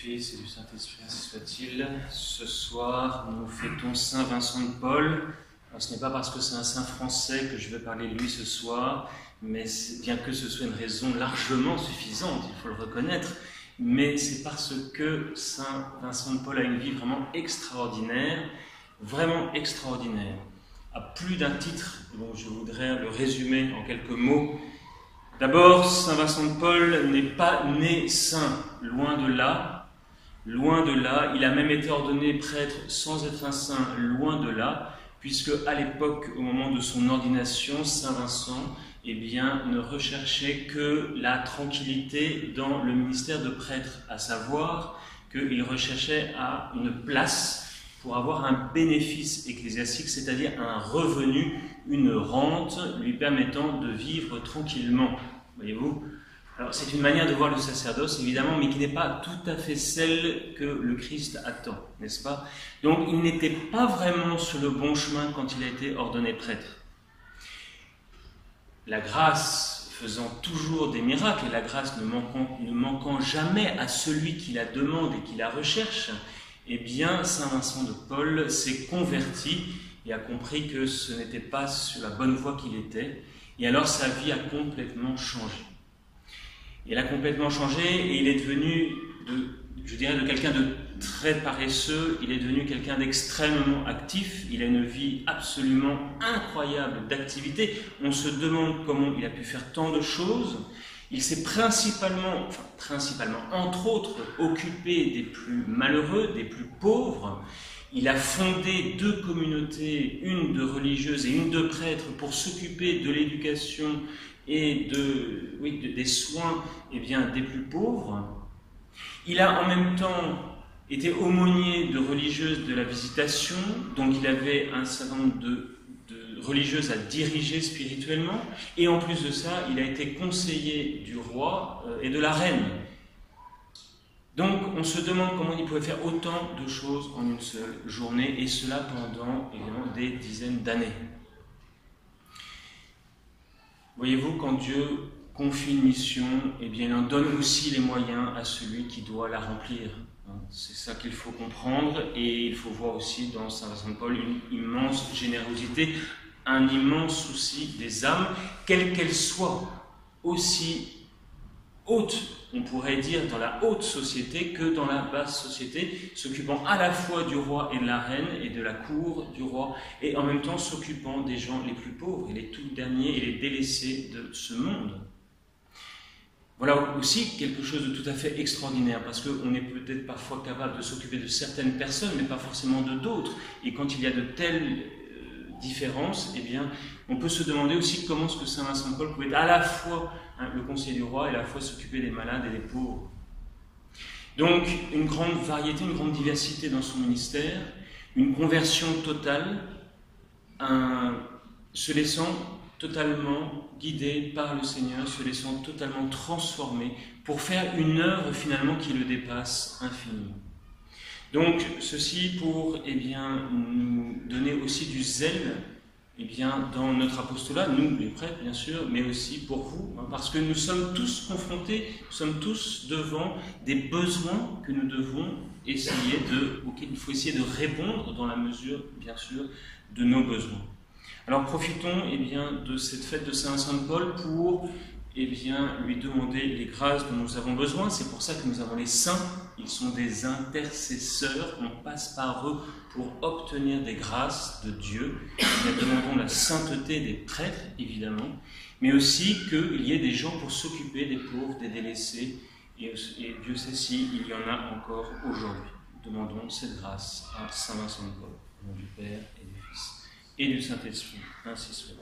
Fils et du Saint-Esprit, ainsi soit-il. Ce soir, nous fêtons Saint Vincent de Paul. Alors, ce n'est pas parce que c'est un saint français que je vais parler de lui ce soir, mais bien que ce soit une raison largement suffisante, il faut le reconnaître, mais c'est parce que Saint Vincent de Paul a une vie vraiment extraordinaire, à plus d'un titre, dont je voudrais le résumer en quelques mots. D'abord, Saint Vincent de Paul n'est pas né saint, loin de là. Loin de là, il a même été ordonné prêtre sans être un saint, loin de là, puisque à l'époque, au moment de son ordination, Saint Vincent ne recherchait que la tranquillité dans le ministère de prêtre, à savoir qu'il recherchait à une place pour avoir un bénéfice ecclésiastique, c'est-à-dire un revenu, une rente lui permettant de vivre tranquillement. Voyez-vous ? Alors, c'est une manière de voir le sacerdoce, évidemment, mais qui n'est pas tout à fait celle que le Christ attend, n'est-ce pas? Donc, il n'était pas vraiment sur le bon chemin quand il a été ordonné prêtre. La grâce faisant toujours des miracles, et la grâce ne manquant jamais à celui qui la demande et qui la recherche, eh bien, Saint Vincent de Paul s'est converti et a compris que ce n'était pas sur la bonne voie qu'il était, et alors sa vie a complètement changé. Il a complètement changé et il est devenu, de quelqu'un de très paresseux, il est devenu quelqu'un d'extrêmement actif. Il a une vie absolument incroyable d'activité. On se demande comment il a pu faire tant de choses. Il s'est principalement, entre autres, occupé des plus malheureux, des plus pauvres. Il a fondé 2 communautés, une de religieuses et une de prêtres, pour s'occuper de l'éducation et des soins des plus pauvres. Il a en même temps été aumônier de religieuses de la Visitation, donc il avait un certain nombre de religieuses à diriger spirituellement, et en plus de ça, il a été conseiller du roi et de la reine. Donc on se demande comment il pouvait faire autant de choses en une seule journée, et cela pendant évidemment des dizaines d'années. Voyez-vous, quand Dieu confie une mission, il en donne aussi les moyens à celui qui doit la remplir. C'est ça qu'il faut comprendre, et il faut voir aussi dans Saint Vincent de Paul une immense générosité, un immense souci des âmes, quelles qu'elles soient, aussi hautes, on pourrait dire, dans la haute société que dans la basse société, s'occupant à la fois du roi et de la reine et de la cour du roi, et en même temps s'occupant des gens les plus pauvres, et les tout derniers et les délaissés de ce monde. Voilà aussi quelque chose de tout à fait extraordinaire, parce qu'on est peut-être parfois capable de s'occuper de certaines personnes, mais pas forcément de d'autres. Et quand il y a de telles différences, on peut se demander aussi comment est-ce que Saint Vincent de Paul pouvait être à la fois le conseiller du roi et à la fois s'occuper des malades et des pauvres. Donc, une grande variété, une grande diversité dans son ministère, une conversion totale, se laissant totalement guidé par le Seigneur, se laissant totalement transformé pour faire une œuvre finalement qui le dépasse infiniment. Donc, ceci pour nous donner aussi du zèle dans notre apostolat, nous les prêtres bien sûr, mais aussi pour vous, parce que nous sommes tous confrontés, nous sommes tous devant des besoins que nous devons auxquels il faut essayer de répondre dans la mesure, bien sûr, de nos besoins. Alors profitons de cette fête de Saint Vincent de Paul pour lui demander les grâces dont nous avons besoin. C'est pour ça que nous avons les saints, ils sont des intercesseurs, on passe par eux pour obtenir des grâces de Dieu. Nous demandons la sainteté des prêtres, évidemment, mais aussi qu'il y ait des gens pour s'occuper des pauvres, des délaissés, et Dieu sait s'il y en a encore aujourd'hui. Demandons cette grâce à Saint Vincent de Paul, au nom du Père et du Fils et du Saint-Esprit, ainsi soit.